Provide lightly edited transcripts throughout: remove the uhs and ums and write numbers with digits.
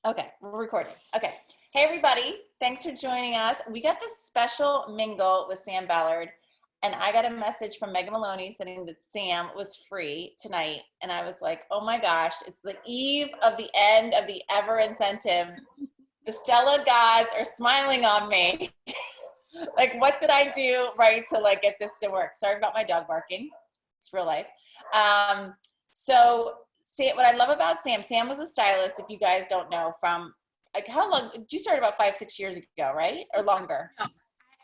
Okay, we're recording. Okay. Hey, everybody. Thanks for joining us. We got this special mingle with Sam Ballard, and I got a message from Megan Maloney saying that Sam was free tonight. And I was like, oh my gosh, it's the eve of the end of the Ever incentive. The Stella gods are smiling on me. Like, what did I do right to get this to work? Sorry about my dog barking. It's real life. So what I love about Sam was a stylist, if you guys don't know, from how long did you start? About 5-6 years ago, right? Or longer? No,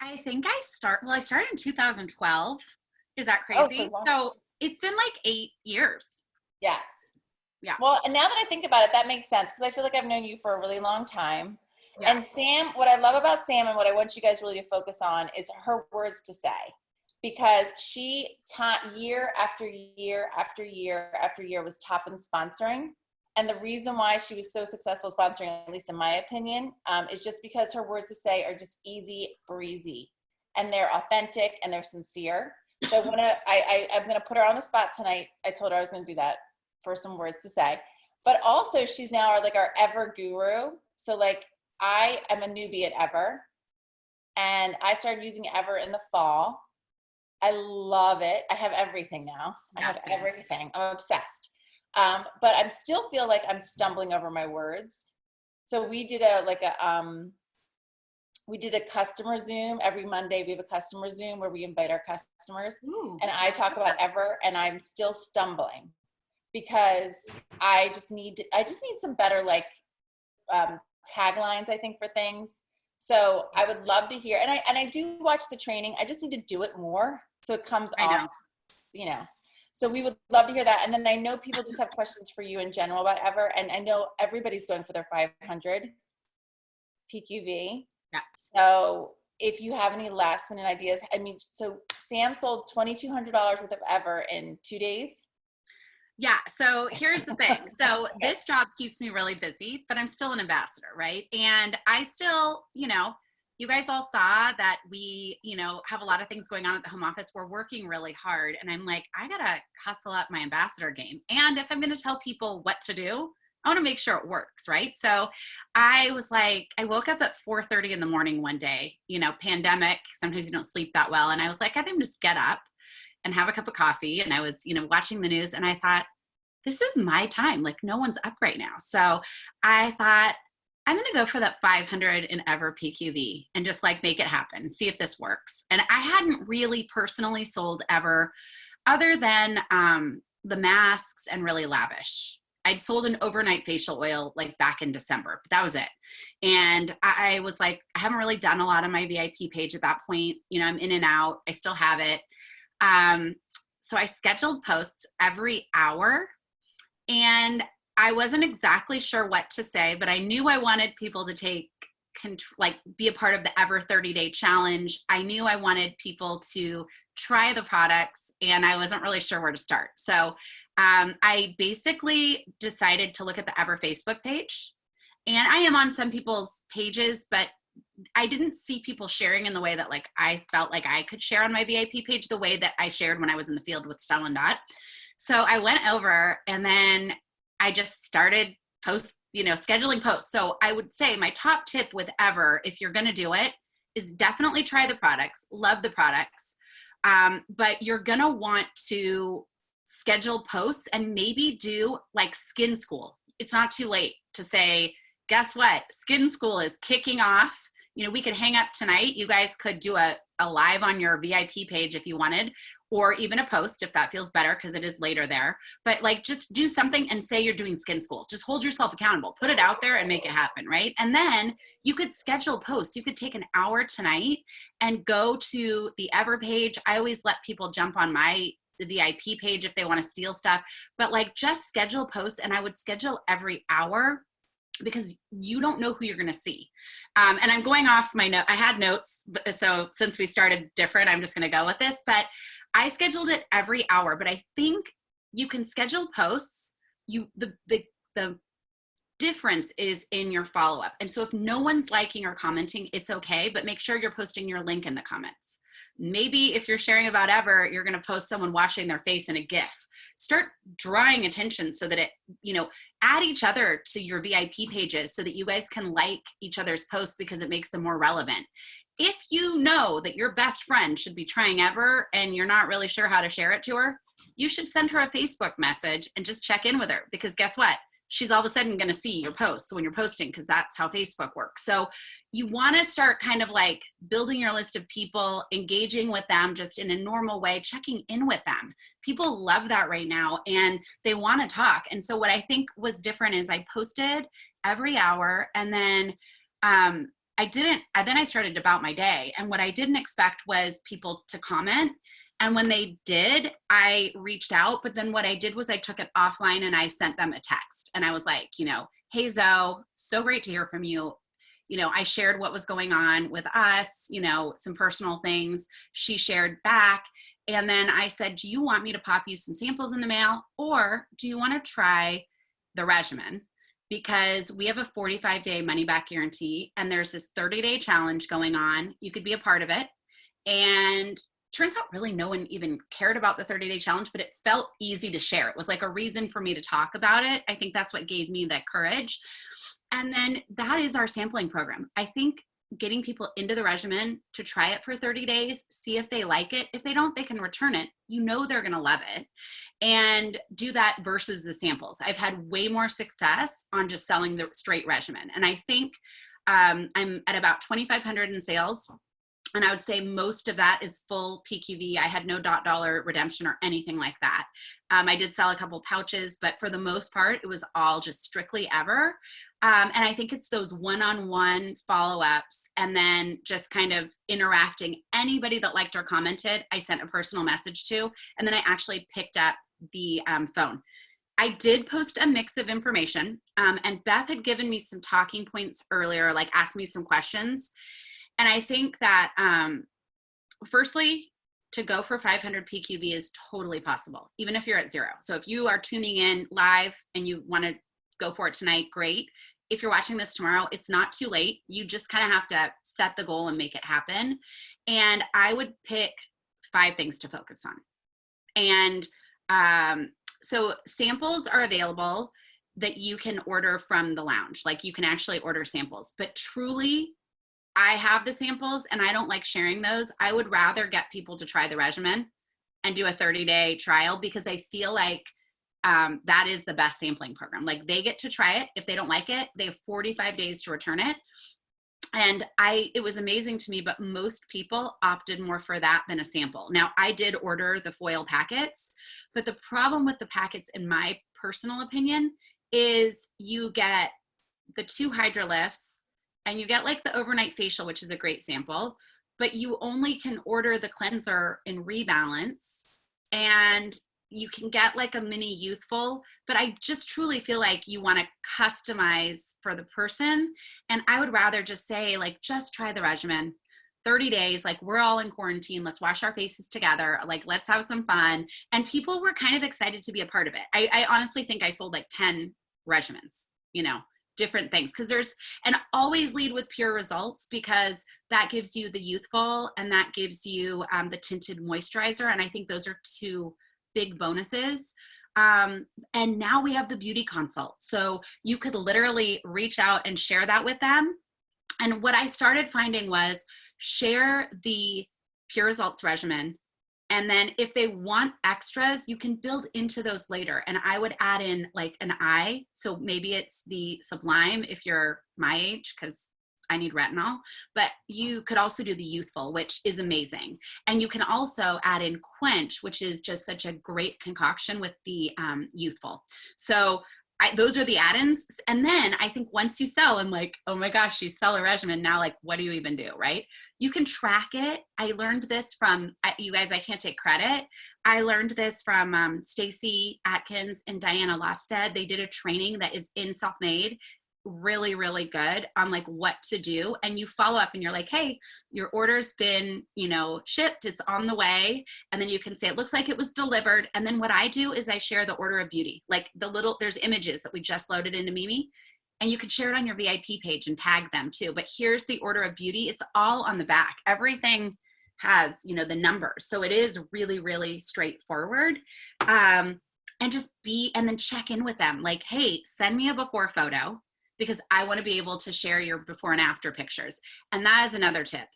I think I started in 2012. Is that Oh, crazy? long. So it's been like 8 years. Yes. Yeah. Well, and now that I think about it, that makes sense because I feel like I've known you for a really long time. Yeah. And Sam, what I love about Sam and what I want you guys really to focus on is her words to say, because she taught year after year after year after year was top in sponsoring. And the reason why she was so successful sponsoring, at least in my opinion, is just because her words to say are just easy breezy, and they're authentic and they're sincere. So I'm gonna put her on the spot tonight. I told her I was gonna do that for some words to say, but also she's now our Ever guru. So I am a newbie at Ever, and I started using Ever in the fall. I love it. I have everything now. I have everything. I'm obsessed. But I still feel like I'm stumbling over my words. So we did a customer Zoom every Monday. We have a customer Zoom where we invite our customers. Ooh. And I talk about Ever, and I'm still stumbling because I just need some better taglines, I think, for things. So I would love to hear, and I do watch the training. I just need to do it more so it comes off, So we would love to hear that. And then I know people just have questions for you in general about Ever, and I know everybody's going for their 500 PQV. Yeah. So if you have any last minute ideas, so Sam sold $2,200 worth of Ever in 2 days. Yeah. So here's the thing. So this job keeps me really busy, but I'm still an ambassador, right? And I still, you guys all saw that we, have a lot of things going on at the home office. We're working really hard. And I'm like, I got to hustle up my ambassador game. And if I'm going to tell people what to do, I want to make sure it works, right? So I was like, I woke up at 4:30 in the morning one day, pandemic, sometimes you don't sleep that well. And I was like, I think just get up and have a cup of coffee. And I was, watching the news, and I thought, this is my time. No one's up right now. So I thought, I'm going to go for that 500 in Ever PQV and just make it happen, see if this works. And I hadn't really personally sold Ever other than the masks and really lavish. I'd sold an overnight facial oil back in December, but that was it. And I was like, I haven't really done a lot on my VIP page at that point. I'm in and out. I still have it. So I scheduled posts every hour, and I wasn't exactly sure what to say, but I knew I wanted people to be a part of the Ever 30-day challenge. I knew I wanted people to try the products, and I wasn't really sure where to start. So I basically decided to look at the Ever Facebook page, and I am on some people's pages, but I didn't see people sharing in the way that I felt like I could share on my VIP page, the way that I shared when I was in the field with Stella and Dot. So I went over, and then I just started scheduling posts. So I would say my top tip with Ever, if you're going to do it, is definitely try the products, love the products. But you're going to want to schedule posts and maybe do skin school. It's not too late to say, guess what? Skin school is kicking off. We could hang up tonight. You guys could do a live on your VIP page if you wanted, or even a post if that feels better, because it is later there. But just do something and say you're doing skin school. Just hold yourself accountable. Put it out there and make it happen, right? And then you could schedule posts. You could take an hour tonight and go to the Ever page. I always let people jump on the VIP page if they want to steal stuff. But just schedule posts, and I would schedule every hour, because you don't know who you're going to see. And I'm going off my note. I had notes. So since we started different, I'm just going to go with this, but I scheduled it every hour. But I think you can schedule posts. The difference is in your follow-up. And so if no one's liking or commenting, it's okay, but make sure you're posting your link in the comments. Maybe if you're sharing about Ever, you're going to post someone washing their face in a GIF. Start drawing attention so that it, add each other to your VIP pages so that you guys can like each other's posts because it makes them more relevant. If you know that your best friend should be trying Ever and you're not really sure how to share it to her, you should send her a Facebook message and just check in with her, because guess what? She's all of a sudden going to see your posts when you're posting, because that's how Facebook works. So you want to start kind of like building your list of people, engaging with them just in a normal way, checking in with them. People love that right now and they want to talk. And so what I think was different is I posted every hour, and then I started about my day. And what I didn't expect was people to comment. And when they did, I reached out. But then what I did was I took it offline and I sent them a text. And I was like, hey, Zoe, so great to hear from you. I shared what was going on with us, some personal things. She shared back. And then I said, do you want me to pop you some samples in the mail? Or do you want to try the regimen? Because we have a 45-day money-back guarantee, and there's this 30-day challenge going on. You could be a part of it. And turns out really no one even cared about the 30-day challenge, but it felt easy to share. It was like a reason for me to talk about it. I think that's what gave me that courage. And then that is our sampling program. I think getting people into the regimen to try it for 30 days, see if they like it. If they don't, they can return it. They're going to love it. And do that versus the samples. I've had way more success on just selling the straight regimen. And I think I'm at about 2,500 in sales. And I would say most of that is full PQV. I had no dollar redemption or anything like that. I did sell a couple pouches, but for the most part, it was all just strictly Ever. And I think it's those one-on-one follow-ups and then just kind of interacting. Anybody that liked or commented, I sent a personal message to, and then I actually picked up the phone. I did post a mix of information, and Beth had given me some talking points earlier, like asked me some questions. And I think that, firstly, to go for 500 PQV is totally possible, even if you're at 0. So if you are tuning in live and you want to go for it tonight, great. If you're watching this tomorrow, it's not too late. You just kind of have to set the goal and make it happen. And I would pick 5 things to focus on. And so samples are available that you can order from the lounge. Like you can actually order samples, but truly, I have the samples and I don't like sharing those. I would rather get people to try the regimen and do a 30-day trial, because I feel like that is the best sampling program. Like they get to try it. If they don't like it, they have 45 days to return it. And it was amazing to me, but most people opted more for that than a sample. Now I did order the foil packets, but the problem with the packets, in my personal opinion, is you get the 2 hydrolifts, and you get like the overnight facial, which is a great sample, but you only can order the cleanser in Rebalance, and you can get like a mini youthful, but I just truly feel like you want to customize for the person. And I would rather just say, like, just try the regimen, 30 days, like we're all in quarantine. Let's wash our faces together. Like, let's have some fun. And people were kind of excited to be a part of it. I honestly think I sold like 10 regimens, different things, and always lead with pure results, because that gives you the youthful and that gives you the tinted moisturizer. And I think those are 2 big bonuses. And now we have the beauty consult. So you could literally reach out and share that with them. And what I started finding was share the pure results regimen. And then if they want extras, you can build into those later. And I would add in like an eye. So maybe it's the Sublime if you're my age, because I need retinol, but you could also do the youthful, which is amazing. And you can also add in Quench, which is just such a great concoction with the youthful. So those are the add-ins. And then I think once you sell, I'm like, oh my gosh, you sell a regimen. Now, like, what do you even do, right? You can track it. I learned this from, you guys, I can't take credit. I learned this from Stacy Atkins and Diana Lofstad. They did a training that is in Self-Made, really, really good on like what to do. And you follow up and you're like, hey, your order's been, shipped, it's on the way. And then you can say, it looks like it was delivered. And then what I do is I share the order of beauty, like there's images that we just loaded into Mimi, and you can share it on your VIP page and tag them too. But here's the order of beauty. It's all on the back. Everything has, you know, the numbers. So it is really, really straightforward. And just and then check in with them. Like, hey, send me a before photo because I want to be able to share your before and after pictures. And that is another tip.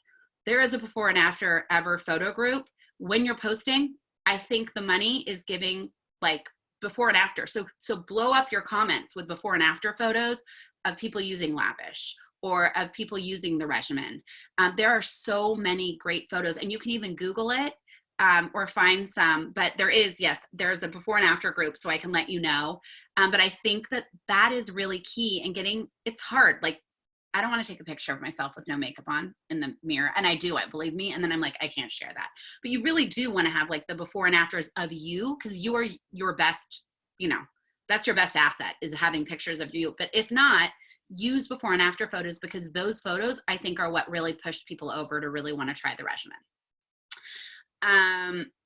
There is a before and after ever photo group. When you're posting, I think the money is giving like before and after. So blow up your comments with before and after photos of people using Lavish or of people using the regimen. There are so many great photos, and you can even Google it or find some, but there's a before and after group, so I can let you know. But I think that is really key in it's hard. Like, I don't want to take a picture of myself with no makeup on in the mirror, and I do it, believe me. And then I'm like, I can't share that. But you really do want to have like the before and afters of you, because you are your best, you know, that's your best asset, is having pictures of you. But if not, use before and after photos, because those photos I think are what really pushed people over to really want to try the regimen.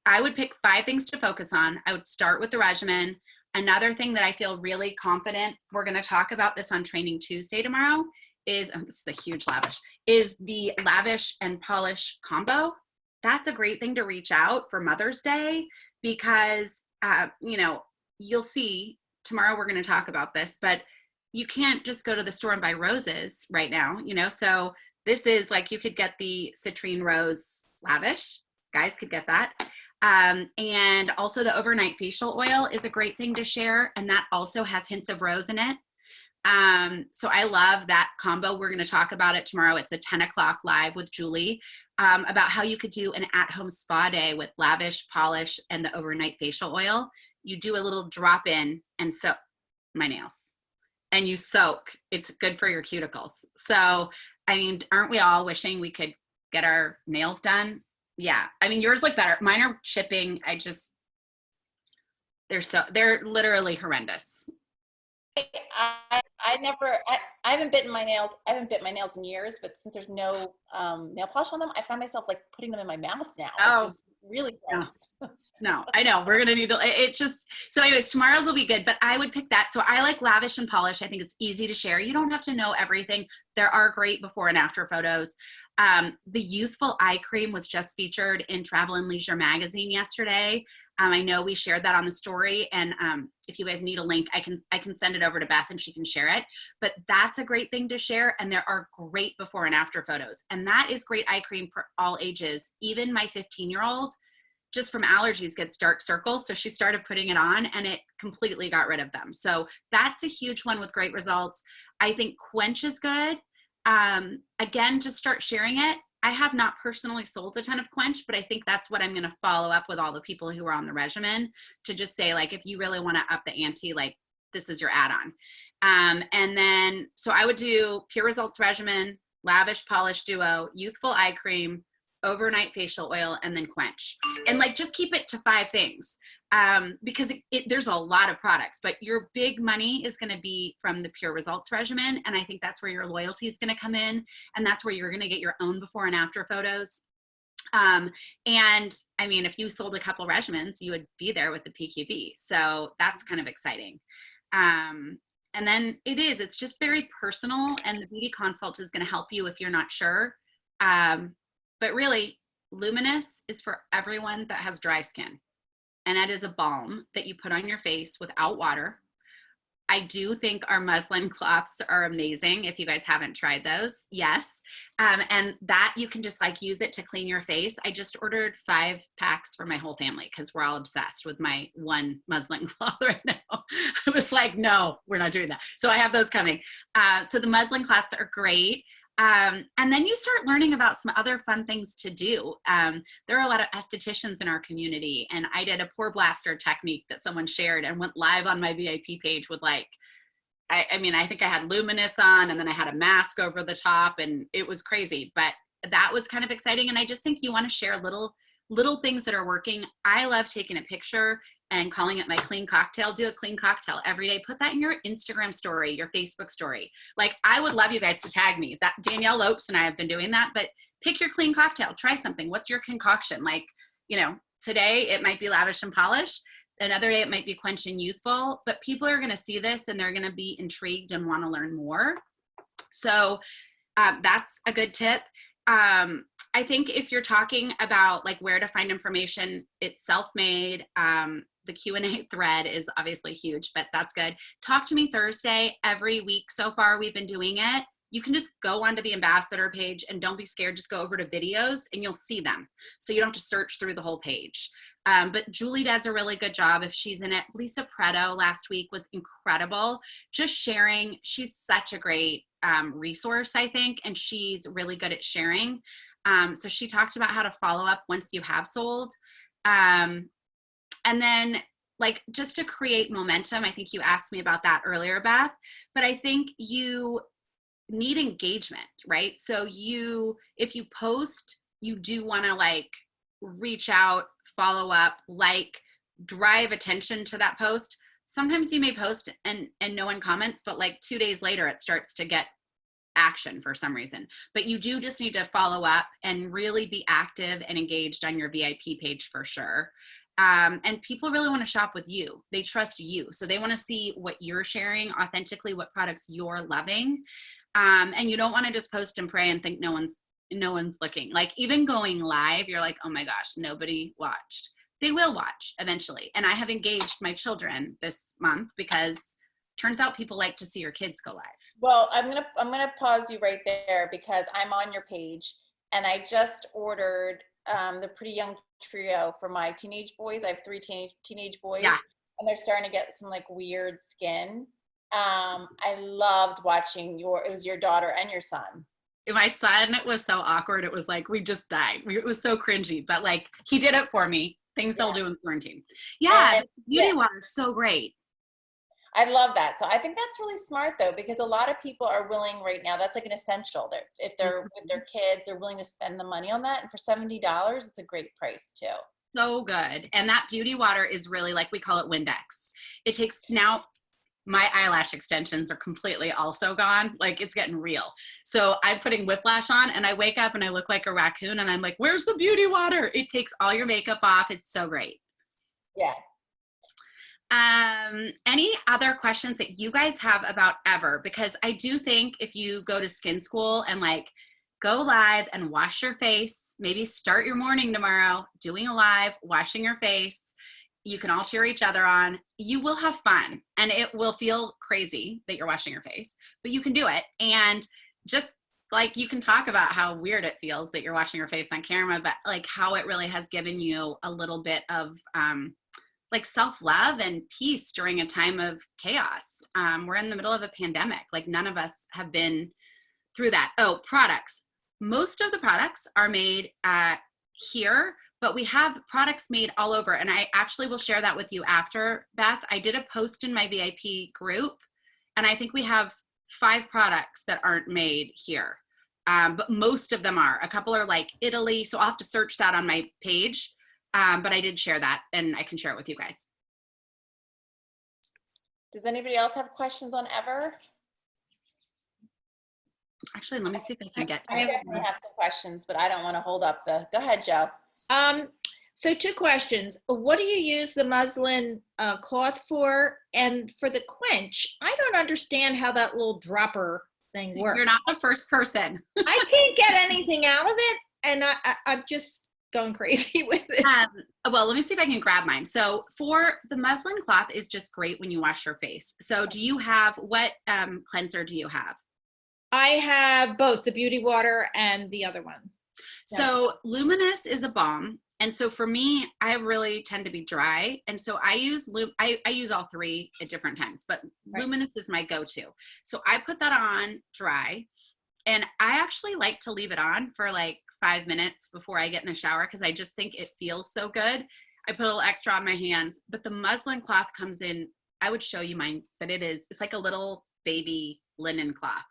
I would pick 5 things to focus on. I would start with the regimen. Another thing that I feel really confident, we're going to talk about this on Training Tuesday tomorrow, is, this is a huge Lavish, is the Lavish and Polish combo. That's a great thing to reach out for Mother's Day, because, you know, you'll see tomorrow we're going to talk about this, but you can't just go to the store and buy roses right now, you know? So this is like, you could get the citrine rose Lavish. Guys could get that. And also the overnight facial oil is a great thing to share. And that also has hints of rose in it. So I love that combo. We're going to talk about it tomorrow. It's a 10 o'clock live with Julie, about how you could do an at-home spa day with Lavish, Polish, and the overnight facial oil. You do a little drop in and soak my nails, and you soak. It's good for your cuticles. So, I mean, aren't we all wishing we could get our nails done? Yeah. I mean, yours look better. Mine are chipping. They're literally horrendous. I haven't bitten my nails. I haven't bit my nails in years, but since there's no nail polish on them, I find myself like putting them in my mouth now, which is really gross. No, I know. We're going to need to, it's just, so anyways, tomorrow's will be good, but I would pick that. So I like Lavish and Polish. I think it's easy to share. You don't have to know everything. There are great before and after photos. The Youthful Eye Cream was just featured in Travel and Leisure magazine yesterday. I know we shared that on the story, and if you guys need a link, I can send it over to Beth and she can share it. But that's a great thing to share, and there are great before and after photos. And that is great eye cream for all ages. Even my 15-year-old, just from allergies, gets dark circles, so she started putting it on and it completely got rid of them. So that's a huge one with great results. I think Quench is good. Again, just start sharing it. I have not personally sold a ton of Quench, but I think that's what I'm going to follow up with all the people who are on the regimen, to just say, like, if you really want to up the ante, like, this is your add-on. And then, so I would do Pure Results Regimen, Lavish Polish Duo, Youthful Eye Cream, Overnight Facial Oil, and then Quench. And like, just keep it to 5 things, because there's a lot of products, but your big money is going to be from the Pure Results Regimen. And I think that's where your loyalty is going to come in. And that's where you're going to get your own before and after photos. And I mean, if you sold a couple regimens, you would be there with the PQV. So that's kind of exciting. And then it's just very personal, and the beauty consult is going to help you if you're not sure. But really, Luminous is for everyone that has dry skin. And that is a balm that you put on your face without water. I do think our muslin cloths are amazing. If you guys haven't tried those, yes. And that you can just like use it to clean your face. I just ordered 5 packs for my whole family because we're all obsessed with my one muslin cloth right now. I was like, no, we're not doing that. So I have those coming. So the muslin cloths are great. And then you start learning about some other fun things to do. There are a lot of estheticians in our community, and I did a pore blaster technique that someone shared and went live on my VIP page with like, I mean, I think I had Luminous on, and then I had a mask over the top, and it was crazy, but that was kind of exciting. And I just think you want to share little things that are working. I love taking a picture and calling it my clean cocktail. Do a clean cocktail every day. Put that in your Instagram story, your Facebook story. Like, I would love you guys to tag me. That Danielle Lopes and I have been doing that, but pick your clean cocktail. Try something. What's your concoction? Like, you know, today it might be Lavish and Polish. Another day it might be Quench and Youthful, but people are going to see this and they're going to be intrigued and want to learn more. So that's a good tip. I think if you're talking about like where to find information, it's self-made. The Q&A thread is obviously huge, but that's good. Talk to Me Thursday every week so far. We've been doing it. You can just go onto the ambassador page and don't be scared. Just go over to videos and you'll see them. So you don't have to search through the whole page. But Julie does a really good job if she's in it. Lisa Preto last week was incredible. Just sharing. She's such a great resource, I think, and she's really good at sharing. So she talked about how to follow up once you have sold. And then like just to create momentum, I think you asked me about that earlier, Beth, but I think you need engagement, right? So if you post, you do want to like reach out, follow up, like drive attention to that post. Sometimes you may post and no one comments, but like 2 days later, it starts to get action for some reason. But you do just need to follow up and really be active and engaged on your VIP page for sure. And people really want to shop with you. They trust you. So they want to see what you're sharing authentically, what products you're loving. And you don't want to just post and pray and think no one's looking. Like even going live, you're like, oh my gosh, nobody watched. They will watch eventually. And I have engaged my children this month because turns out people like to see your kids go live. Well, I'm gonna pause you right there because I'm on your page and I just ordered the Pretty Young Trio for my teenage boys. I have 3 teenage boys, Yeah. and they're starting to get some like weird skin. I loved watching it was your daughter and your son. My son was so awkward. It was like, we just died. It was so cringy, but like he did it for me. Things I'll do in quarantine. Yeah. Beauty water is so great. I love that. So I think that's really smart though, because a lot of people are willing right now. That's like an essential. If they're with their kids, they're willing to spend the money on that. And for $70, it's a great price too. So good. And that beauty water is really like, we call it Windex. It takes now, my eyelash extensions are completely also gone. Like it's getting real. So I'm putting Whiplash on and I wake up and I look like a raccoon and I'm like, where's the beauty water? It takes all your makeup off. It's so great. Yeah. Any other questions that you guys have about Ever? Because I do think if you go to skin school and like go live and wash your face, maybe start your morning tomorrow doing a live, washing your face. You can all cheer each other on. You will have fun and it will feel crazy that you're washing your face, but you can do it. And just like you can talk about how weird it feels that you're washing your face on camera, but like how it really has given you a little bit of like self-love and peace during a time of chaos. We're in the middle of a pandemic. Like none of us have been through that. Oh, products. Most of the products are made here, but we have products made all over. And I actually will share that with you after, Beth. I did a post in my VIP group, and I think we have 5 products that aren't made here. But most of them are. A couple are like Italy, so I'll have to search that on my page. But I did share that, and I can share it with you guys. Does anybody else have questions on Ever? Actually, let me see if I can get to I definitely have some questions, but I don't want to hold up the. Go ahead, Joe. So 2 questions. What do you use the muslin cloth for? And for the quench, I don't understand how that little dropper thing works. You're not the first person. I can't get anything out of it, and I'm just going crazy with it. Well, let me see if I can grab mine. So for the muslin cloth is just great when you wash your face. So do you have, what cleanser do you have? I have both the beauty water and the other one. So Luminous is a balm. And so for me, I really tend to be dry. And so I use I use all 3 at different times, but Luminous is my go-to. So I put that on dry, and I actually like to leave it on for like 5 minutes before I get in the shower because I just think it feels so good. I put a little extra on my hands, but the muslin cloth comes in. I would show you mine, but it's like a little baby linen cloth.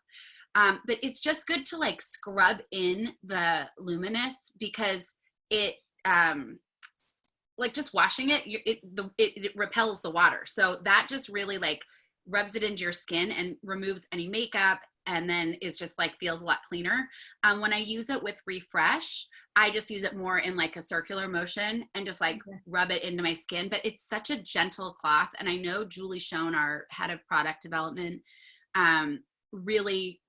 But it's just good to like scrub in the Luminous because it, like just washing it, it repels the water. So that just really like rubs it into your skin and removes any makeup, and then is just like feels a lot cleaner. When I use it with Refresh, I just use it more in like a circular motion and just like rub it into my skin. But it's such a gentle cloth. And I know Julie Schoen, our head of product development, really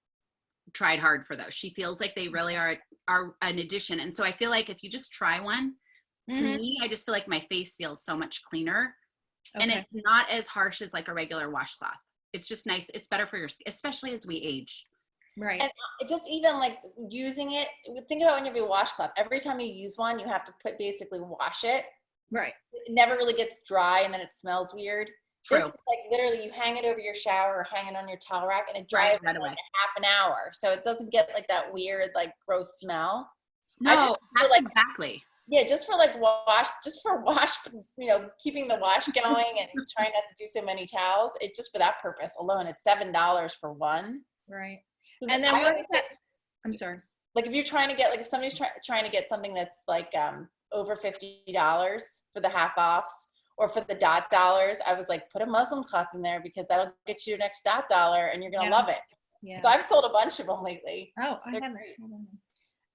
tried hard for those. She feels like they really are an addition. And so I feel like if you just try one, to me, I just feel like my face feels so much cleaner. And it's not as harsh as like a regular washcloth. It's just nice. It's better for your skin, especially as we age. Right. And just even like using it, think about when you have a washcloth. Every time you use one, you have to basically wash it. Right. It never really gets dry, and then it smells weird. True. This is like literally you hang it over your shower or hang it on your towel rack, and it dries right in away. like half an hour. So it doesn't get like that weird, like gross smell. No, that's exactly. Yeah, just for wash, keeping the wash going and trying not to do so many towels. It's just for that purpose alone. It's $7 for one. Right. So And then I'm sorry. Like if you're trying to get, like if somebody's trying to get something that's like over $50 for the half offs or for the dollars, I was like, put a muslin cloth in there because that'll get you your next dollar and you're gonna love it. Yeah. So I've sold a bunch of them lately. Oh, I haven't.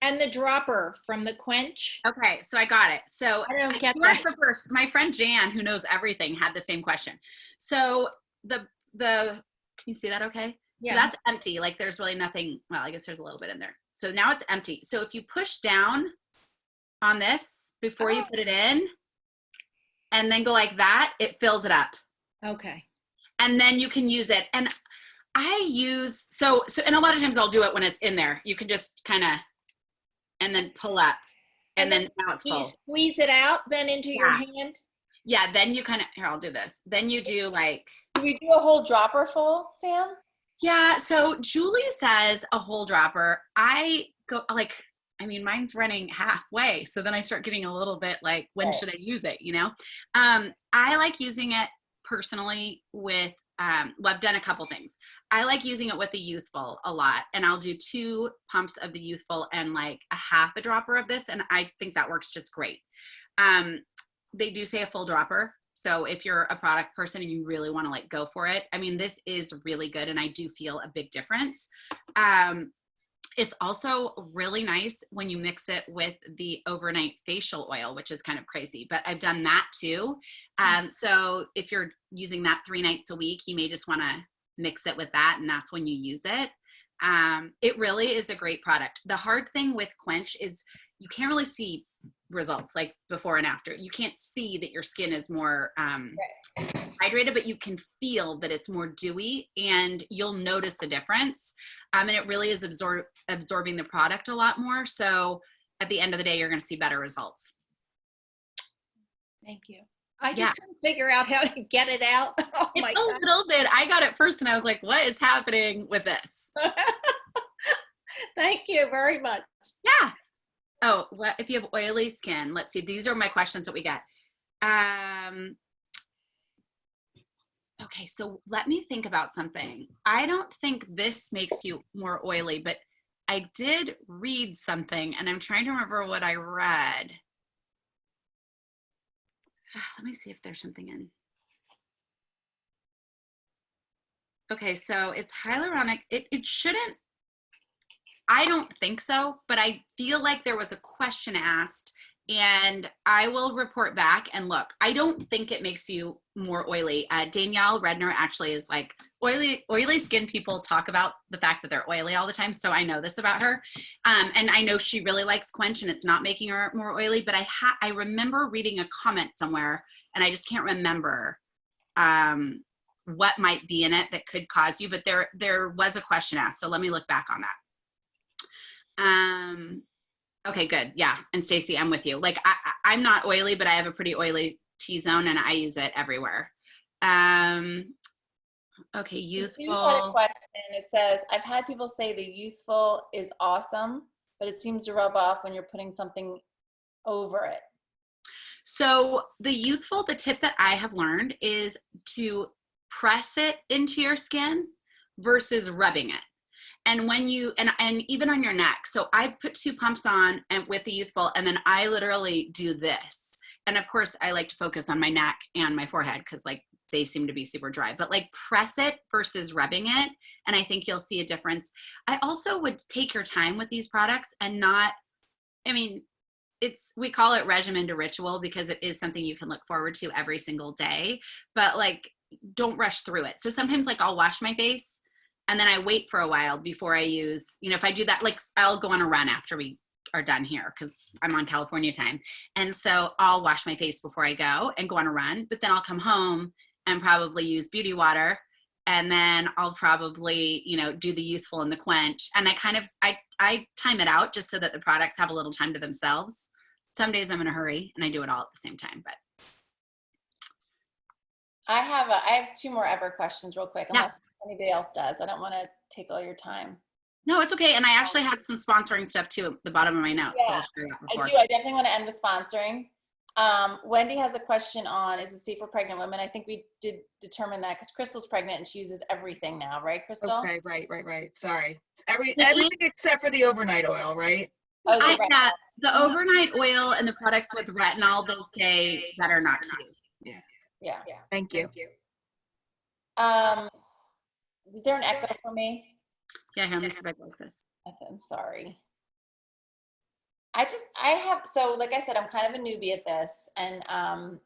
And the dropper from the Quench. Okay, so I got it. So I don't get that. The first, my friend Jan, who knows everything, had the same question. So the can you see that okay? Yeah. So that's empty. Like there's really nothing. Well, I guess there's a little bit in there. So now it's empty. So if you push down on this before you put it in and then go like that, it fills it up. Okay. And then you can use it. And I use, so and a lot of times I'll do it when it's in there. You can just kind of, and then pull up, and then now it's full. Squeeze it out then into your hand? Yeah, then you kind of, here, I'll do this. Then you do like. Do we do a whole dropper full, Sam? Yeah, so Julie says a whole dropper. I go like, I mean, mine's running halfway. So then I start getting a little bit like, when should I use it, you know? I like using it personally with, well, I've done a couple things. I like using it with the Youthful a lot, and I'll do 2 pumps of the Youthful and like a half a dropper of this, and I think that works just great. They do say a full dropper, so if you're a product person and you really want to like go for it, I mean, this is really good, and I do feel a big difference. It's also really nice when you mix it with the overnight facial oil, which is kind of crazy, but I've done that too. So if you're using that 3 nights a week, you may just want to mix it with that, and that's when you use it. It really is a great product. The hard thing with Quench is you can't really see results like before and after. You can't see that your skin is more hydrated, but you can feel that it's more dewy, and you'll notice the difference. And it really is absorbing the product a lot more. So at the end of the day, you're going to see better results. Thank you. I just couldn't figure out how to get it out. Oh my God. A little bit. I got it first and I was like, what is happening with this? Thank you very much. Yeah. Oh, what if you have oily skin? Let's see. These are my questions that we get. Okay, so let me think about something. I don't think this makes you more oily, but I did read something, and I'm trying to remember what I read. Let me see if there's something in. Okay, so it's hyaluronic. It shouldn't, I don't think so, but I feel like there was a question asked, and I will report back and look. I don't think it makes you more oily. Danielle Redner actually is like, oily skin people talk about the fact that they're oily all the time. So I know this about her. And I know she really likes Quench and it's not making her more oily, but I remember reading a comment somewhere, and I just can't remember what might be in it that could cause you, but there was a question asked. So let me look back on that. Okay, good. Yeah. And Stacey, I'm with you. Like I'm not oily, but I have a pretty oily T-zone and I use it everywhere. Okay. Youthful. Sue's had a question. It says, I've had people say the Youthful is awesome, but it seems to rub off when you're putting something over it. So the Youthful, the tip that I have learned is to press it into your skin versus rubbing it. And when you, and even on your neck. So I put 2 pumps on and with the Youthful, and then I literally do this. And of course I like to focus on my neck and my forehead, because like they seem to be super dry, but like press it versus rubbing it. And I think you'll see a difference. I also would take your time with these products and not, I mean, we call it regimen to ritual because it is something you can look forward to every single day, but like, don't rush through it. So sometimes like I'll wash my face And then I wait for a while before I use, if I do that, like I'll go on a run after we are done here because I'm on California time. And so I'll wash my face before I go on a run, but then I'll come home and probably use beauty water. And then I'll probably, do the youthful and the quench. And I time it out just so that the products have a little time to themselves. Some days I'm in a hurry and I do it all at the same time, but. I have 2 more ever questions real quick, unless anybody else does. I don't want to take all your time. No, it's okay. And I actually had some sponsoring stuff too at the bottom of my notes. Yeah, so I'll share that before. I do. I definitely want to end with sponsoring. Wendy has a question on, is it safe for pregnant women? I think we did determine that because Crystal's pregnant and she uses everything now, right, Crystal? Okay, right. Sorry. Everything except for the overnight oil, right? Oh, is it Yeah, the overnight oil and the products with retinol, they'll say better not to use. Yeah. Thank you. Is there an echo for me? Yeah, here, let me see if I can like this. I'm sorry. So like I said, I'm kind of a newbie at this, and I'm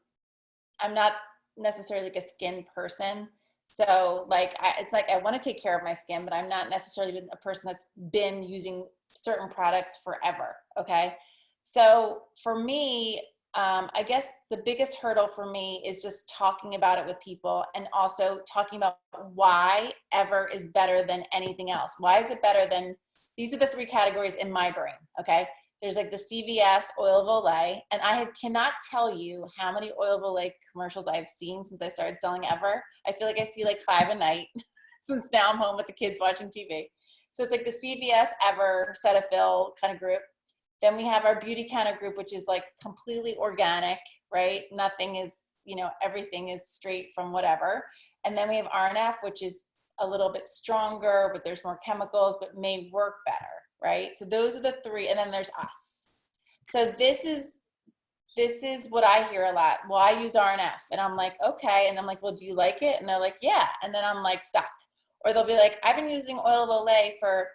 not necessarily like a skin person. So like, it's like I want to take care of my skin, but I'm not necessarily a person that's been using certain products forever. Okay. So for me, I guess the biggest hurdle for me is just talking about it with people, and also talking about why ever is better than anything else. Why is it better than, these are the 3 categories in my brain. Okay. There's like the CVS oil of Olay, and cannot tell you how many oil of Olay commercials I've seen since I started selling ever. I feel like I see like 5 a night since now I'm home with the kids watching TV. So it's like the CVS Ever Cetaphil kind of group. Then we have our beauty counter group, which is like completely organic, right? Nothing is, everything is straight from whatever. And then we have RNF, which is a little bit stronger, but there's more chemicals, but may work better, right? So those are the 3. And then there's us. So this is what I hear a lot. Well, I use RNF. And I'm like, okay. And I'm like, well, do you like it? And they're like, yeah. And then I'm like, stop. Or they'll be like, I've been using oil of Olay for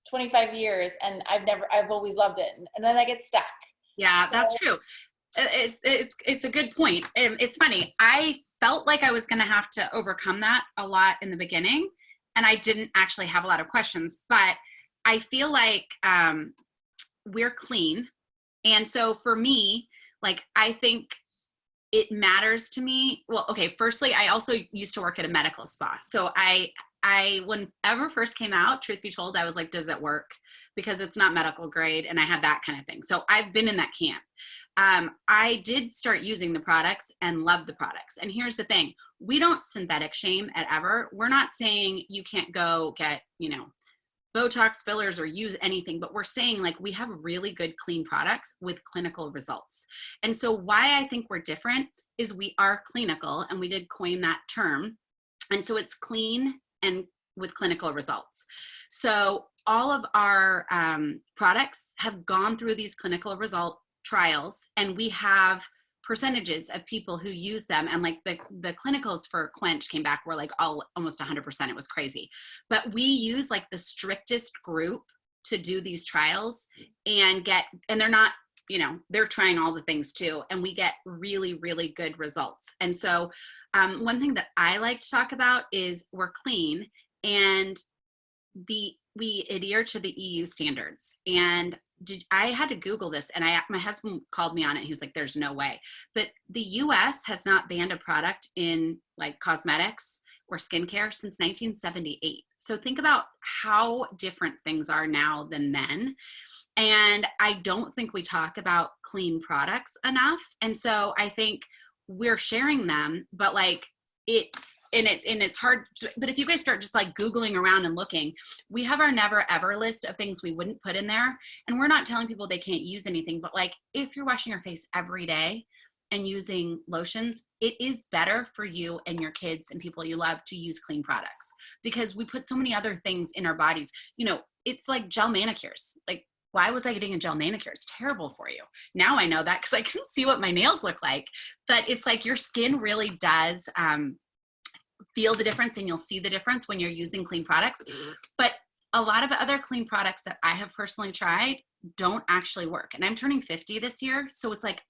25 years and I've always loved it. And then I get stuck. Yeah, that's true. It's a good point. It's funny. I felt like I was going to have to overcome that a lot in the beginning, and I didn't actually have a lot of questions, but I feel like we're clean. And so for me, like, I think it matters to me. Well, okay, firstly, I also used to work at a medical spa. So I whenever first came out, truth be told, I was like, does it work? Because it's not medical grade, and I had that kind of thing. So I've been in that camp. I did start using the products and love the products. And here's the thing. We don't synthetic shame at Ever. We're not saying you can't go get, Botox, fillers, or use anything, but we're saying like we have really good, clean products with clinical results. And so why I think we're different is we are clinical, and we did coin that term. And so it's clean and with clinical results. So all of our products have gone through these clinical result trials, and we have percentages of people who use them. And like the clinicals for Quench came back were like almost 100%. It was crazy. But we use like the strictest group to do these trials and they're not, they're trying all the things too. And we get really, really good results. And so one thing that I like to talk about is we're clean, and we adhere to the EU standards. And I had to Google this, and my husband called me on it. He was like, there's no way. But the US has not banned a product in like cosmetics or skincare since 1978. So think about how different things are now than then. And I don't think we talk about clean products enough. And so I think we're sharing them, but like it's hard. But if you guys start just like Googling around and looking, we have our never ever list of things we wouldn't put in there. And we're not telling people they can't use anything, but like if you're washing your face every day and using lotions, it is better for you and your kids and people you love to use clean products, because we put so many other things in our bodies. It's like gel manicures. Like, why was I getting a gel manicure? It's terrible for you. Now I know that because I can see what my nails look like. But it's like your skin really does feel the difference, and you'll see the difference when you're using clean products. But a lot of other clean products that I have personally tried don't actually work. And I'm turning 50 this year. So it's like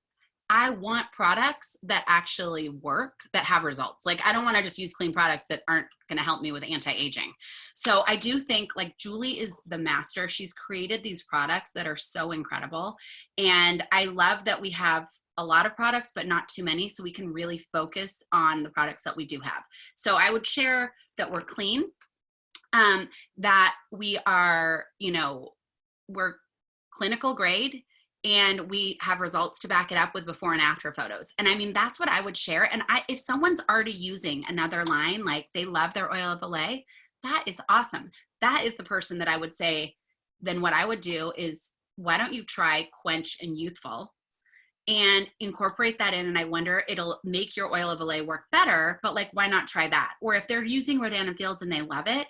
I want products that actually work, that have results. Like, I don't want to just use clean products that aren't going to help me with anti-aging. So I do think like Julie is the master. She's created these products that are so incredible. And I love that we have a lot of products, but not too many. So we can really focus on the products that we do have. So I would share that we're clean, that we are, you know, we're clinical grade, and we have results to back it up with before and after photos. And I mean, that's what I would share. And if someone's already using another line, like they love their oil of Olay, that is awesome. That is the person that I would say, then what I would do is, why don't you try Quench and Youthful and incorporate that in? And I wonder, it'll make your oil of Olay work better, but like, why not try that? Or if they're using Rodan and Fields and they love it,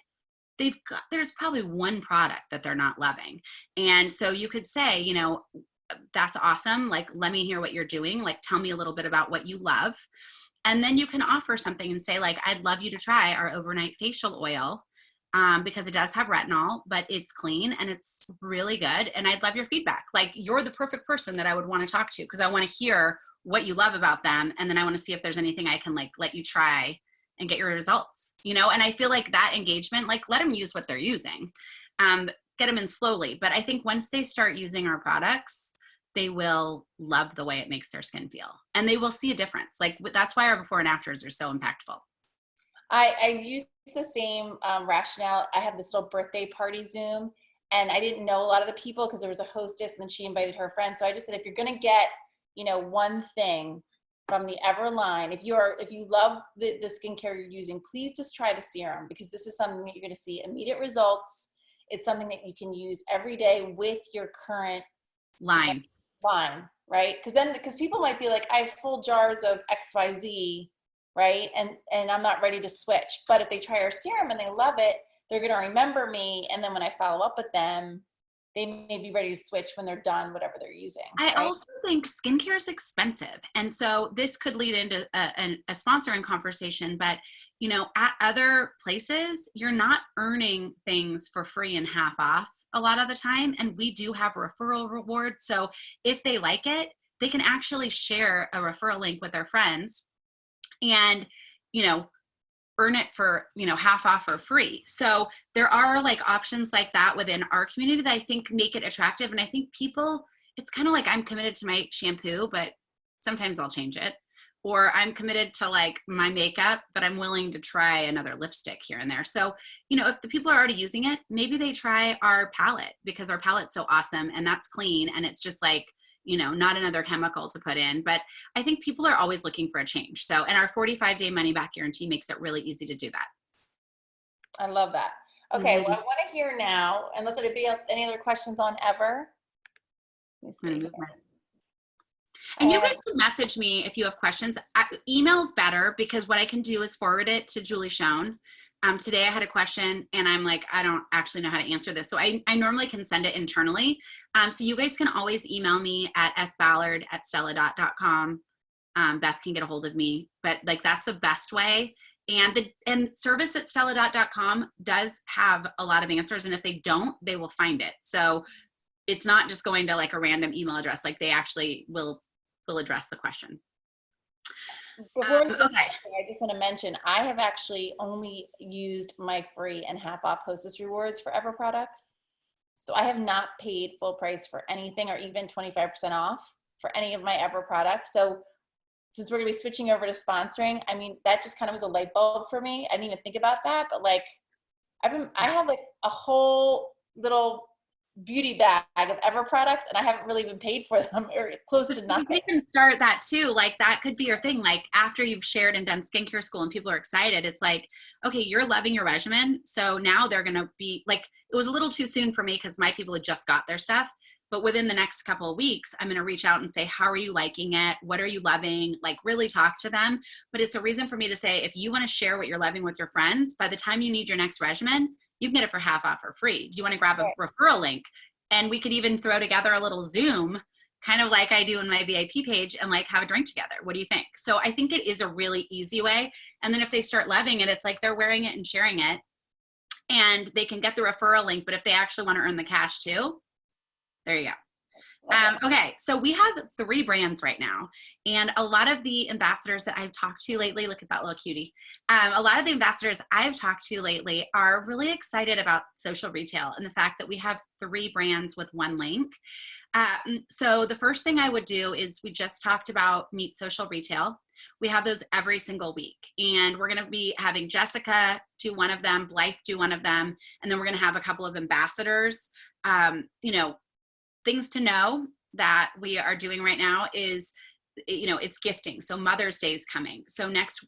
there's probably one product that they're not loving. And so you could say, you know, that's awesome. Like, let me hear what you're doing. Like, tell me a little bit about what you love. And then you can offer something and say, like, I'd love you to try our overnight facial oil, because it does have retinol, but it's clean and it's really good. And I'd love your feedback. Like, you're the perfect person that I would want to talk to, because I want to hear what you love about them. And then I want to see if there's anything I can like let you try and get your results, you know? And I feel like that engagement, like, let them use what they're using, get them in slowly. But I think once they start using our products, they will love the way it makes their skin feel, and they will see a difference. Like, that's why our before and afters are so impactful. I use the same rationale. I had this little birthday party Zoom, and I didn't know a lot of the people because there was a hostess, and then she invited her friends. So I just said, if you're going to get, you know, one thing from the Ever line, if you love the skincare you're using, please just try the serum, because this is something that you're going to see immediate results. It's something that you can use every day with your current line, right? Because people might be like, I have full jars of XYZ, right? And I'm not ready to switch. But if they try our serum and they love it, they're going to remember me. And then when I follow up with them, they may be ready to switch when they're done, whatever they're using. I right? also think skincare is expensive. And so this could lead into a sponsoring conversation, but you know, at other places, you're not earning things for free and half off a lot of the time. And we do have referral rewards. So if they like it, they can actually share a referral link with their friends and, you know, earn it for, you know, half off or free. So there are like options like that within our community that I think make it attractive. And I think people, it's kind of like, I'm committed to my shampoo, but sometimes I'll change it. Or I'm committed to like my makeup, but I'm willing to try another lipstick here and there. So, you know, if the people are already using it, maybe they try our palette, because our palette's so awesome and that's clean. And it's just like, you know, not another chemical to put in. But I think people are always looking for a change. So, and our 45-day money back guarantee makes it really easy to do that. I love that. Okay, well, I want to hear now, unless anybody else, any other questions on Ever? Let me see. And you guys can message me if you have questions. Email's better, because what I can do is forward it to Julie Schoen. Today I had a question and I'm like, I don't actually know how to answer this. So I normally can send it internally. So you guys can always email me at sballard@stelladot.com. Beth can get a hold of me, but like, that's the best way. And service@stelladot.com does have a lot of answers. And if they don't, they will find it. So it's not just going to like a random email address. Like, they actually will address the question. Before Okay. I just want to mention, I have actually only used my free and half off Hostess rewards for Ever products. So I have not paid full price for anything, or even 25% off for any of my Ever products. So since we're going to be switching over to sponsoring, I mean, that just kind of was a light bulb for me. I didn't even think about that, but like, I have like a whole little beauty bag of Ever products, and I haven't really been paid for them, or close to nothing. You can start that too. Like, that could be your thing. Like, after you've shared and done skincare school and people are excited, it's like, okay, you're loving your regimen. So now they're going to be like, it was a little too soon for me because my people had just got their stuff. But within the next couple of weeks, I'm going to reach out and say, how are you liking it? What are you loving? Like, really talk to them. But it's a reason for me to say, if you want to share what you're loving with your friends, by the time you need your next regimen, you can get it for half off or free. Do you want to grab a referral link? And we could even throw together a little Zoom, kind of like I do in my VIP page, and like have a drink together. What do you think? So I think it is a really easy way. And then if they start loving it, it's like they're wearing it and sharing it, and they can get the referral link. But if they actually want to earn the cash too, there you go. Okay, so we have 3 brands right now, and a lot of the ambassadors that I've talked to lately, look at that little cutie. A lot of the ambassadors I've talked to lately are really excited about social retail and the fact that we have 3 brands with 1 link. So the first thing I would do is, we just talked about Meet Social Retail. We have those every single week, and we're going to be having Jessica do one of them, Blythe do one of them, and then we're going to have a couple of ambassadors. Things to know that we are doing right now is, it's gifting. So Mother's Day is coming. So next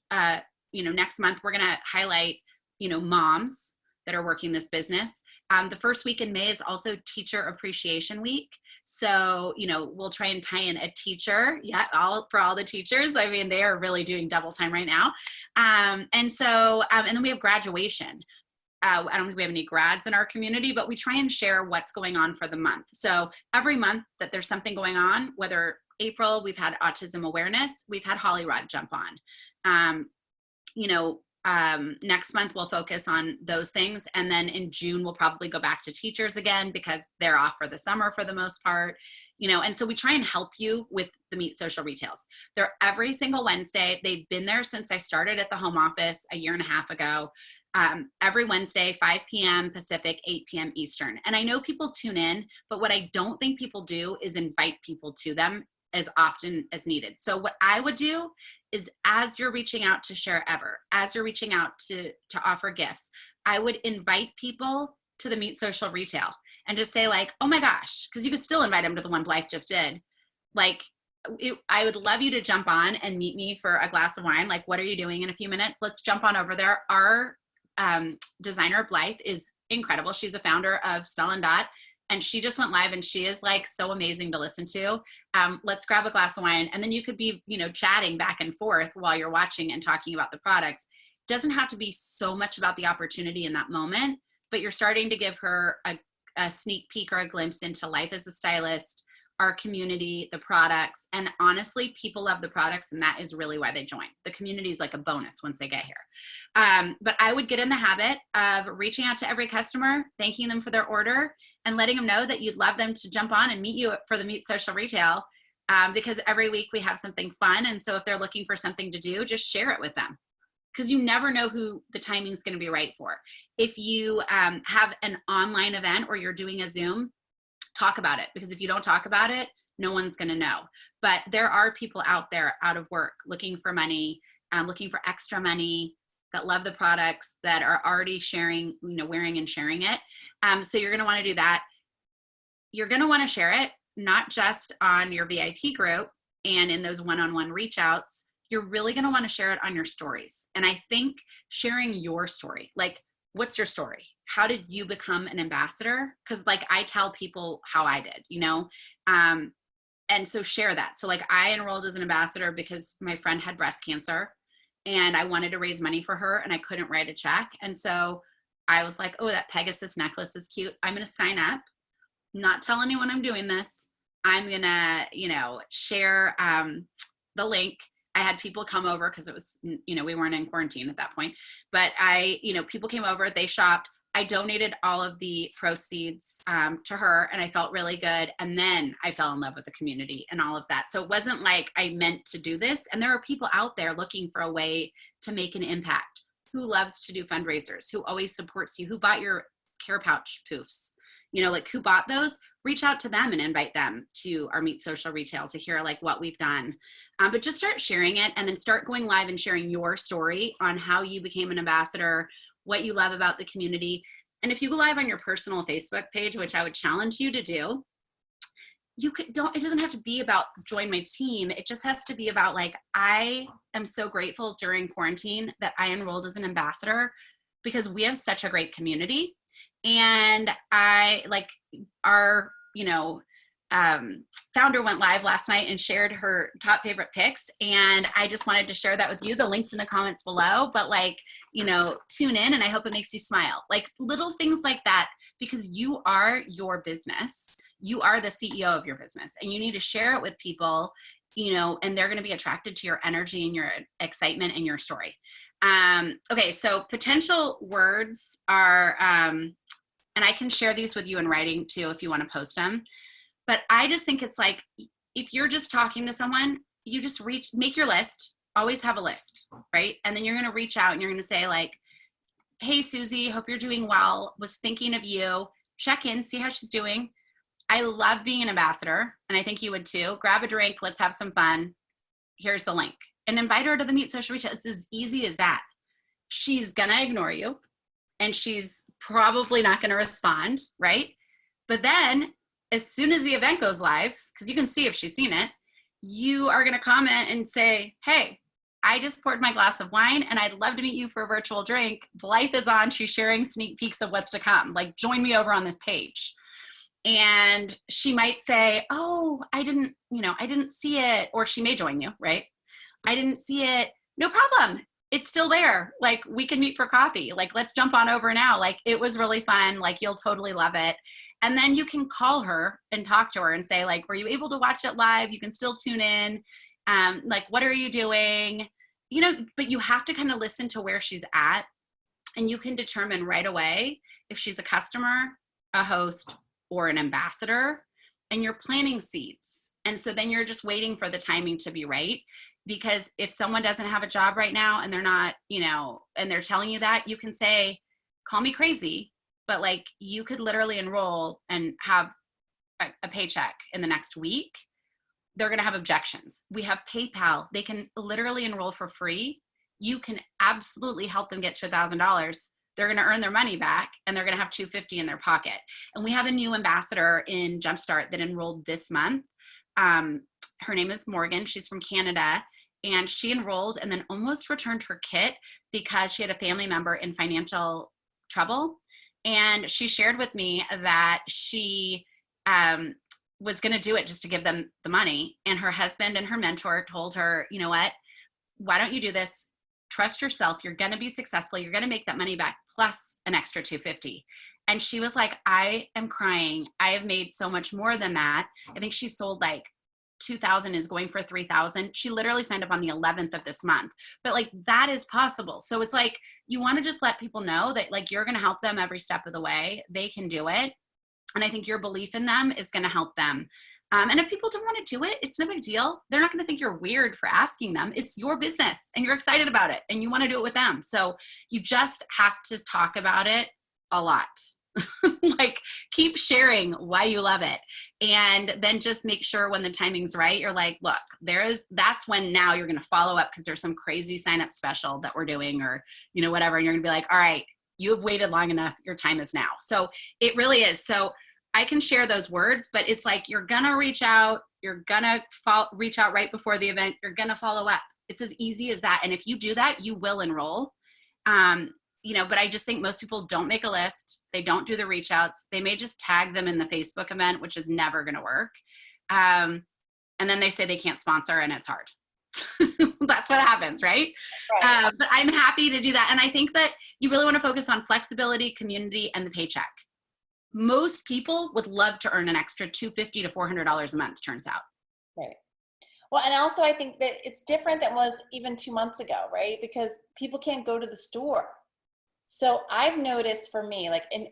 month, we're going to highlight, moms that are working this business. The first week in May is also Teacher Appreciation Week. So, we'll try and tie in a teacher. Yeah, for all the teachers. I mean, they are really doing double time right now. And then we have graduation. I don't think we have any grads in our community, but we try and share what's going on for the month. So every month that there's something going on, whether April, we've had autism awareness, we've had Holly Rod jump on. Next month we'll focus on those things. And then in June, we'll probably go back to teachers again because they're off for the summer for the most part, and so we try and help you with the Meet Social Retails. They're every single Wednesday. They've been there since I started at the home office a year and a half ago. Every Wednesday, 5 p.m. Pacific, 8 p.m. Eastern. And I know people tune in, but what I don't think people do is invite people to them as often as needed. So what I would do is, as you're reaching out to share ever, as you're reaching out to offer gifts, I would invite people to the Meet Social Retail and just say like, oh my gosh, because you could still invite them to the one Blythe just did. Like, I would love you to jump on and meet me for a glass of wine. Like, what are you doing in a few minutes? Let's jump on over there. Our designer Blythe is incredible. She's a founder of Stella & Dot, and she just went live, and she is like so amazing to listen to. Let's grab a glass of wine, and then you could be, chatting back and forth while you're watching and talking about the products. It doesn't have to be so much about the opportunity in that moment, but you're starting to give her a sneak peek or a glimpse into life as a stylist, our community, the products. And honestly, people love the products, and that is really why they join. The community is like a bonus once they get here. But I would get in the habit of reaching out to every customer, thanking them for their order, and letting them know that you'd love them to jump on and meet you for the Meet Social Retail, because every week we have something fun. And so if they're looking for something to do, just share it with them, because you never know who the timing is going to be right for. If you have an online event or you're doing a Zoom, talk about it, because if you don't talk about it, no one's going to know. But there are people out there out of work looking for money, looking for extra money, that love the products, that are already sharing, wearing and sharing it. So you're going to want to do that. You're going to want to share it, not just on your VIP group and in those one-on-one reach outs. You're really going to want to share it on your stories. And I think sharing your story, like, what's your story? How did you become an ambassador? Because like, I tell people how I did, and so share that. So like, I enrolled as an ambassador because my friend had breast cancer, and I wanted to raise money for her, and I couldn't write a check. And so I was like, oh, that Pegasus necklace is cute. I'm going to sign up, not tell anyone I'm doing this. I'm going to, share the link. I had people come over because it was, we weren't in quarantine at that point, but people came over, they shopped. I donated all of the proceeds to her, and I felt really good. And then I fell in love with the community and all of that. So it wasn't like I meant to do this. And there are people out there looking for a way to make an impact, who loves to do fundraisers, who always supports you, who bought your Care Pouch poofs, who bought those. Reach out to them and invite them to our Meet Social Retail to hear like what we've done. But just start sharing it, and then start going live and sharing your story on how you became an ambassador, what you love about the community. And if you go live on your personal Facebook page, which I would challenge you to do, it doesn't have to be about join my team. It just has to be about like, I am so grateful during quarantine that I enrolled as an ambassador, because we have such a great community. And I like our, founder went live last night and shared her top favorite picks. And I just wanted to share that with you. The link's in the comments below, but tune in, and I hope it makes you smile. Like little things like that, because you are your business. You are the CEO of your business, and you need to share it with people, and they're going to be attracted to your energy and your excitement and your story. Okay. So potential words are, and I can share these with you in writing too, if you want to post them. But I just think it's like, if you're just talking to someone, you just make your list, always have a list, right? And then you're going to reach out and you're going to say like, hey, Susie, hope you're doing well. Was thinking of you. Check in, see how she's doing. I love being an ambassador, and I think you would too. Grab a drink. Let's have some fun. Here's the link. And invite her to the Meet Social Retail. It's as easy as that. She's going to ignore you, and she's probably not going to respond, right? But then as soon as the event goes live, because you can see if she's seen it, you are going to comment and say, hey, I just poured my glass of wine and I'd love to meet you for a virtual drink. Blythe is on. She's sharing sneak peeks of what's to come. Like, join me over on this page. And she might say, oh, I didn't see it. Or she may join you, right? I didn't see it. No problem. It's still there. Like, we can meet for coffee. Like, let's jump on over now. Like, it was really fun. Like, you'll totally love it. And then you can call her and talk to her and say, like, were you able to watch it live? You can still tune in. Like, what are you doing? You know, but you have to kind of listen to where she's at, and you can determine right away if she's a customer, a host, or an ambassador, and you're planting seeds. And so then you're just waiting for the timing to be right. Because if someone doesn't have a job right now and they're not, you know, and they're telling you that, you can say, call me crazy, but like, you could literally enroll and have a paycheck in the next week. They're going to have objections. We have PayPal. They can literally enroll for free. You can absolutely help them get to $1,000. They're going to earn their money back, and they're going to have $250 in their pocket. And we have a new ambassador in Jumpstart that enrolled this month. Her name is Morgan. She's from Canada, and she enrolled and then almost returned her kit because she had a family member in financial trouble. And she shared with me that she was going to do it just to give them the money. And her husband and her mentor told her, you know what, why don't you do this? Trust yourself. You're going to be successful. You're going to make that money back plus an extra $250. And she was like, I am crying. I have made so much more than that. I think she sold like 2,000 is going for 3,000. She literally signed up on the 11th of this month, but like, that is possible. So it's like, you want to just let people know that like, you're going to help them every step of the way. They can do it. And I think your belief in them is going to help them. And if people don't want to do it, it's no big deal. They're not going to think you're weird for asking them. It's your business and you're excited about it and you want to do it with them. So you just have to talk about it a lot. Like, keep sharing why you love it. And then just make sure when the timing's right, you're like, look, that's when now you're going to follow up because there's some crazy sign up special that we're doing, or, you know, whatever. And you're going to be like, all right, you have waited long enough. Your time is now. So it really is. So I can share those words, but it's like, you're going to reach out. You're going to reach out right before the event. You're going to follow up. It's as easy as that. And if you do that, you will enroll. You know, but I just think most people don't make a list. They don't do the reach outs. They may just tag them in the Facebook event, which is never going to work. And then they say they can't sponsor and it's hard. That's what happens, right? But I'm happy to do that. And I think that you really want to focus on flexibility, community, and the paycheck. Most people would love to earn an extra $250 to $400 a month, turns out. Right. Well, and also I think that it's different than it was even 2 months ago, right? Because people can't go to the store. So I've noticed for me, like in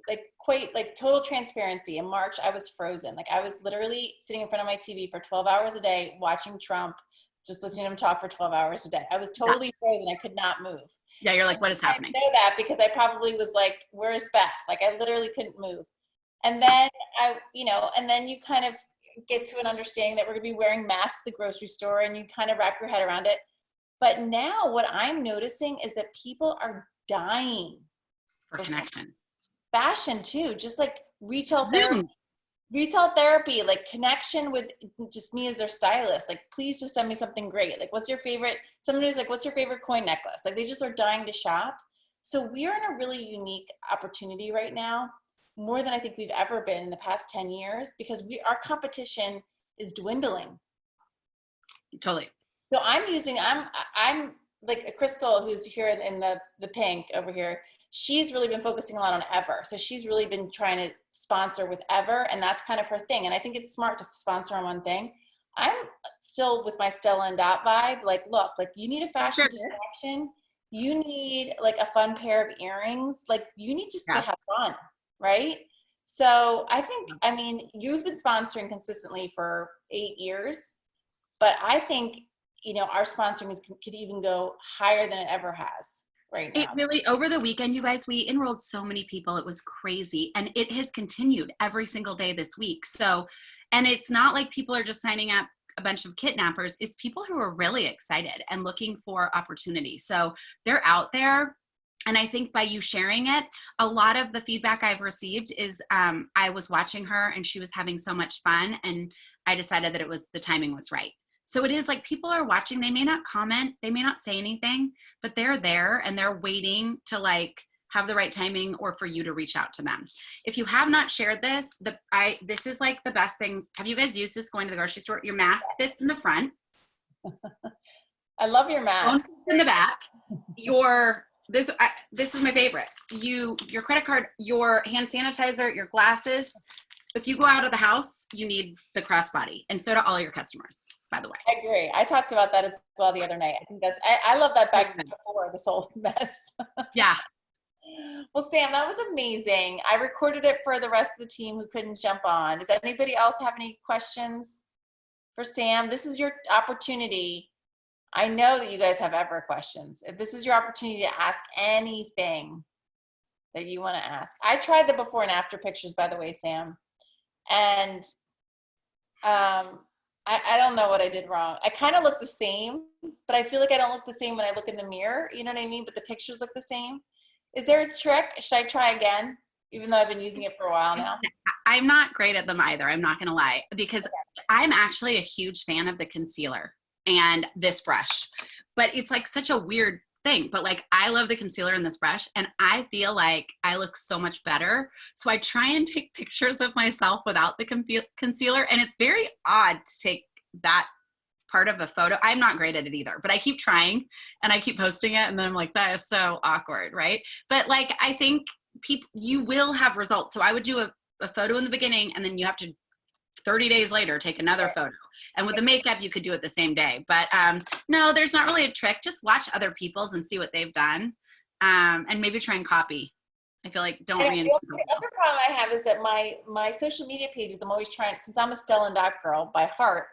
like quite like total transparency, in March, I was frozen. Like I was literally sitting in front of my TV for 12 hours a day, watching Trump, just listening to him talk for 12 hours a day. I was totally frozen. I could not move. Yeah, you're like, what is happening? I know that because I probably was like, where's Beth? Like I literally couldn't move. And then and then you kind of get to an understanding that we're gonna be wearing masks at the grocery store, and you kind of wrap your head around it. But now what I'm noticing is that people are dying for connection. Fashion too, just like retail therapy, like connection with just me as their stylist. Like, please just send me something great. Like, what's your favorite? Somebody who's like, what's your favorite coin necklace? Like, they just are dying to shop. So we are in a really unique opportunity right now, more than I think we've ever been in the past 10 years, because our competition is dwindling. Totally. So I'm like a Crystal, who's here in the pink over here. She's really been focusing a lot on Ever. So she's really been trying to sponsor with Ever, and that's kind of her thing. And I think it's smart to sponsor on one thing. I'm still with my Stella and Dot vibe. Like, look, like you need a fashion distraction. You need like a fun pair of earrings. Like you need just to have fun, right? So I think, I mean, you've been sponsoring consistently for 8 years, but I think, our sponsoring could even go higher than it ever has right It now. really, over the weekend, you guys, we enrolled so many people. It was crazy. And it has continued every single day this week. So, and it's not like people are just signing up a bunch of kidnappers. It's people who are really excited and looking for opportunity. So they're out there. And I think by you sharing it, a lot of the feedback I've received is I was watching her and she was having so much fun. And I decided that the timing was right. So it is like people are watching, they may not comment, they may not say anything, but they're there and they're waiting to like have the right timing or for you to reach out to them. If you have not shared this, this is like the best thing. Have you guys used this going to the grocery store? Your mask fits in the front. I love your mask. In the back. This is my favorite. Your credit card, your hand sanitizer, your glasses. If you go out of the house, you need the crossbody, and so do all your customers, by the way. I agree. I talked about that as well the other night. I think I love that bag before this whole mess. Yeah. Well, Sam, that was amazing. I recorded it for the rest of the team who couldn't jump on. Does anybody else have any questions for Sam? This is your opportunity. I know that you guys have ever questions. If this is your opportunity to ask anything that you want to ask. I tried the before and after pictures, by the way, Sam. And I don't know what I did wrong. I kind of look the same, but I feel like I don't look the same when I look in the mirror. You know what I mean? But the pictures look the same. Is there a trick? Should I try again? Even though I've been using it for a while now. I'm not great at them either. I'm not going to lie, because I'm actually a huge fan of the concealer and this brush, but it's like such a weird thing. But like, I love the concealer and this brush, and I feel like I look so much better. So I try and take pictures of myself without the concealer. And it's very odd to take that part of a photo. I'm not great at it either, but I keep trying and I keep posting it. And then I'm like, that is so awkward. Right. But like, I think you will have results. So I would do a photo in the beginning, and then you have to 30 days later take another photo. And with the makeup, you could do it the same day. But no, there's not really a trick. Just watch other people's and see what they've done, and maybe try and copy. I feel like don't reinvent. The other problem I have is that my social media pages, I'm always trying, since I'm a Stella and Dot girl by heart,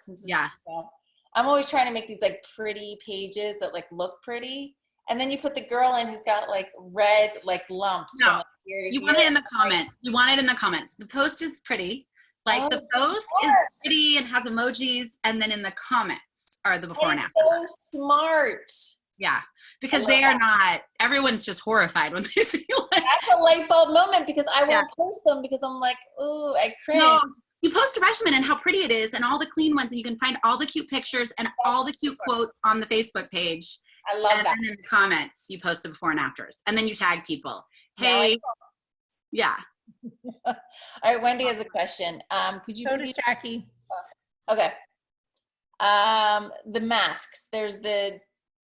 I'm always trying to make these like pretty pages that like look pretty. And then you put the girl in who's got like red like lumps. No, from, like, here to you here. want it in the comments. You want it in the comments. The post is pretty. Like the post is pretty and has emojis, and then in the comments are the before and after. So smart. Yeah, because they are not, everyone's just horrified when they see like. That's a light bulb moment, because I won't post them because I'm like, ooh, I cringe. No, you post a regimen and how pretty it is and all the clean ones, and you can find all the cute pictures and all the cute quotes on the Facebook page. I love that. And then in the comments, you post the before and afters, and then you tag people. Hey, yeah. All right, Wendy has a question. Could you Notice, Jackie. Okay. The masks. There's the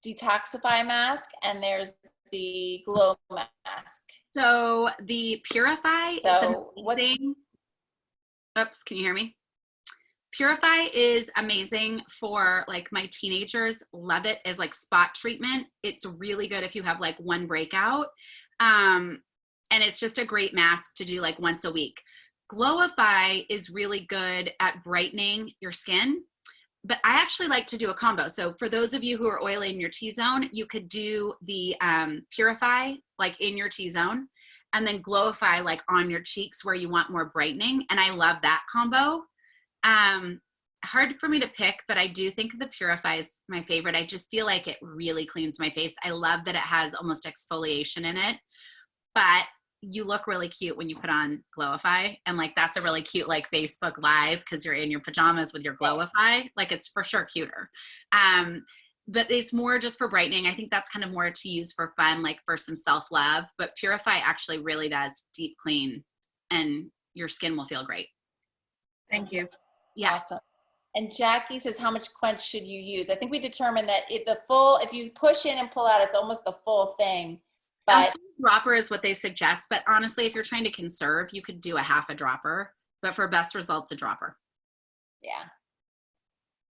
detoxify mask and there's the glow mask. So the Purify. So what? Oops, can you hear me? Purify is amazing for like my teenagers. Love it as like spot treatment. It's really good if you have like one breakout. And it's just a great mask to do like once a week. Glowify is really good at brightening your skin, but I actually like to do a combo. So for those of you who are oily in your T-zone, you could do the Purify like in your T-zone, and then Glowify like on your cheeks where you want more brightening. And I love that combo. Hard for me to pick, but I do think the Purify is my favorite. I just feel like it really cleans my face. I love that it has almost exfoliation in it, but you look really cute when you put on Glowify, and like that's a really cute like Facebook Live because you're in your pajamas with your Glowify. Like it's for sure cuter. But it's more just for brightening. I think that's kind of more to use for fun, like for some self-love. But Purify actually really does deep clean, and your skin will feel great. Thank you. Yeah. Awesome. And Jackie says, how much quench should you use? I think we determined that if you push in and pull out, it's almost the full thing. But dropper is what they suggest. But honestly, if you're trying to conserve, you could do a half a dropper. But for best results, a dropper. Yeah.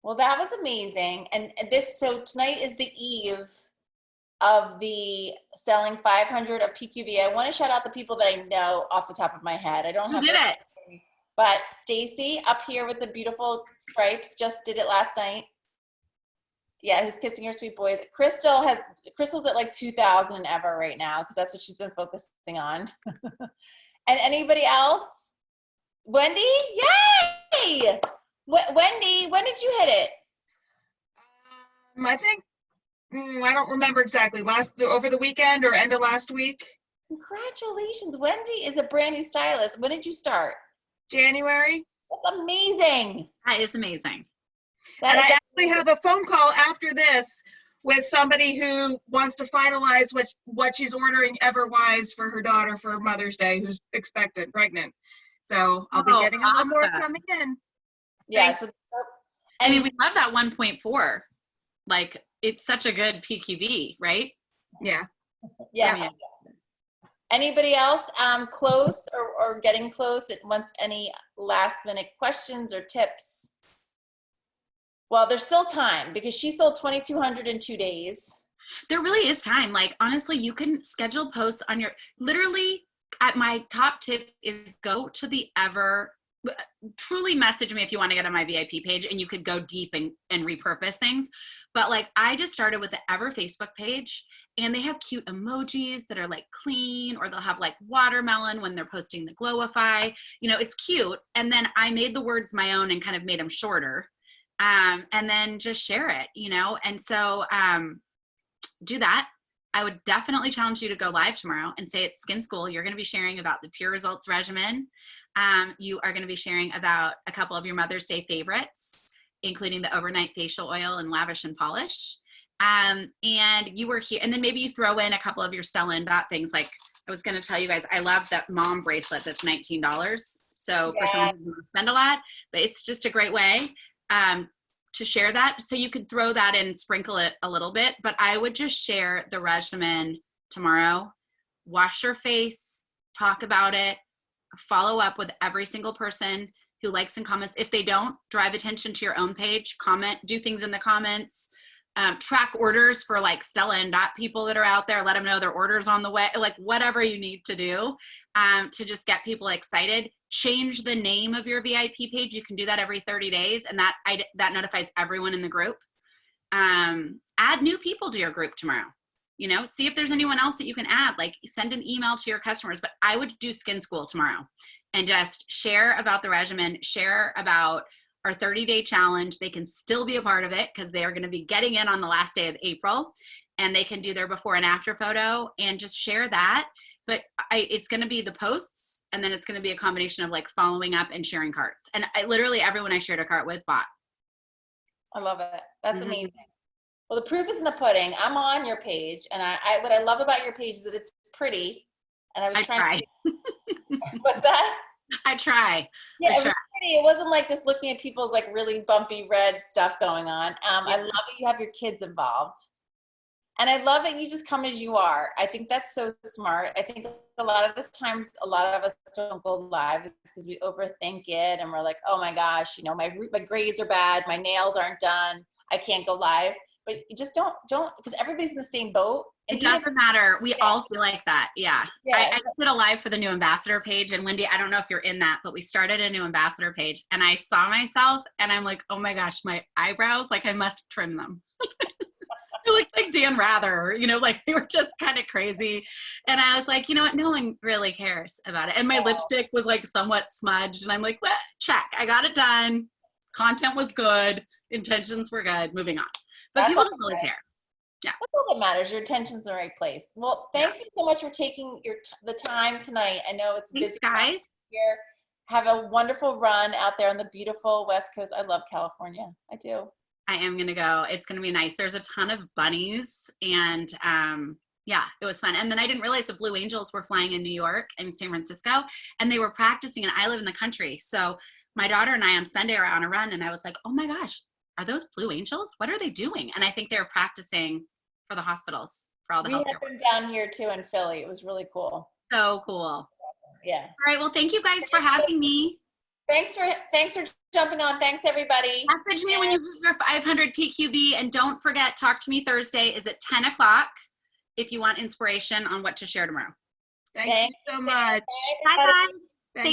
Well, that was amazing. And so tonight is the eve of the selling 500 of PQV. I want to shout out the people that I know off the top of my head. I don't Who have did it? But Stacy up here with the beautiful stripes just did it last night. Yeah, who's kissing her sweet boys. Crystal's at like 2,000 and ever right now because that's what she's been focusing on. And anybody else? Wendy? Yay! Wendy, when did you hit it? I think, I don't remember exactly, over the weekend or end of last week. Congratulations. Wendy is a brand new stylist. When did you start? January. That's amazing. That is amazing. And I actually have a phone call after this with somebody who wants to finalize what she's ordering Everwise for her daughter for Mother's Day, who's pregnant. So I'll be getting a little more coming in. Yeah. I mean, we love that 1.4. Like, it's such a good PQV, right? Yeah. Yeah. Anybody else close or getting close that wants any last minute questions or tips? Well, there's still time because she sold 2,200 in 2 days. There really is time. Like, honestly, you can schedule posts on literally, my top tip is go to the truly message me if you want to get on my VIP page, and you could go deep and repurpose things. But like, I just started with the Ever Facebook page, and they have cute emojis that are like clean, or they'll have like watermelon when they're posting the Glowify. It's cute. And then I made the words my own and kind of made them shorter. And then just share it, and so do that. I would definitely challenge you to go live tomorrow and say it's Skin School. You're going to be sharing about the Pure Results regimen. You are going to be sharing about a couple of your Mother's Day favorites, including the overnight facial oil and lavish and polish. And you were here, and then maybe you throw in a couple of your sell-in things. Like, I was going to tell you guys, I love that mom bracelet that's $19. So for someone who doesn't spend a lot, but it's just a great way to share that. So you could throw that in, sprinkle it a little bit, but I would just share the regimen tomorrow. Wash your face, talk about it, follow up with every single person who likes and comments. If they don't, drive attention to your own page, comment, do things in the comments, track orders for like Stella and Dot people that are out there, let them know their order's on the way, like whatever you need to do to just get people excited. Change the name of your VIP page. You can do that every 30 days, and that notifies everyone in the group. Add new people to your group tomorrow. See if there's anyone else that you can add, like send an email to your customers. But I would do Skin School tomorrow and just share about the regimen, share about our 30-day challenge. They can still be a part of it because they are going to be getting in on the last day of April, and they can do their before and after photo and just share that. But it's going to be the posts, and then it's going to be a combination of like following up and sharing carts. And literally everyone I shared a cart with bought. I love it. That's amazing. Well, the proof is in the pudding. I'm on your page, and what I love about your page is that it's pretty. And I try. What's that? I try. Yeah, it was pretty. It wasn't like just looking at people's like really bumpy red stuff going on. I love that you have your kids involved. And I love that you just come as you are. I think that's so smart. I think a lot of the times, a lot of us don't go live because we overthink it, and we're like, oh my gosh, my grades are bad, my nails aren't done, I can't go live. But you just don't, because everybody's in the same boat. And it doesn't matter. We all feel like that. Yeah. I just did a live for the new ambassador page, and Wendy, I don't know if you're in that, but we started a new ambassador page, and I saw myself, and I'm like, oh my gosh, my eyebrows, like I must trim them. They looked like Dan Rather, like they were just kind of crazy. And I was like, you know what? No one really cares about it. And my lipstick was like somewhat smudged. And I'm like, well, check. I got it done. Content was good. Intentions were good. Moving on. But people don't really care. Yeah. That's all that matters. Your attention's in the right place. Well, thank you so much for taking the time tonight. I know it's busy. Guys. Here. Have a wonderful run out there on the beautiful West Coast. I love California. I do. I am going to go. It's going to be nice. There's a ton of bunnies, and it was fun. And then I didn't realize the Blue Angels were flying in New York and San Francisco, and they were practicing, and I live in the country. So my daughter and I on Sunday are on a run, and I was like, oh my gosh, are those Blue Angels? What are they doing? And I think they're practicing for the hospitals, for all the healthcare. We had them down here too in Philly. It was really cool. So cool. Yeah. All right. Well, thank you guys for having me. Thanks for jumping on. Thanks, everybody. Message me when you hit your 500 PQV, and don't forget, Talk to Me Thursday is at 10 o'clock. if you want inspiration on what to share tomorrow. Thank you so much. Bye, guys. Thanks. Thanks.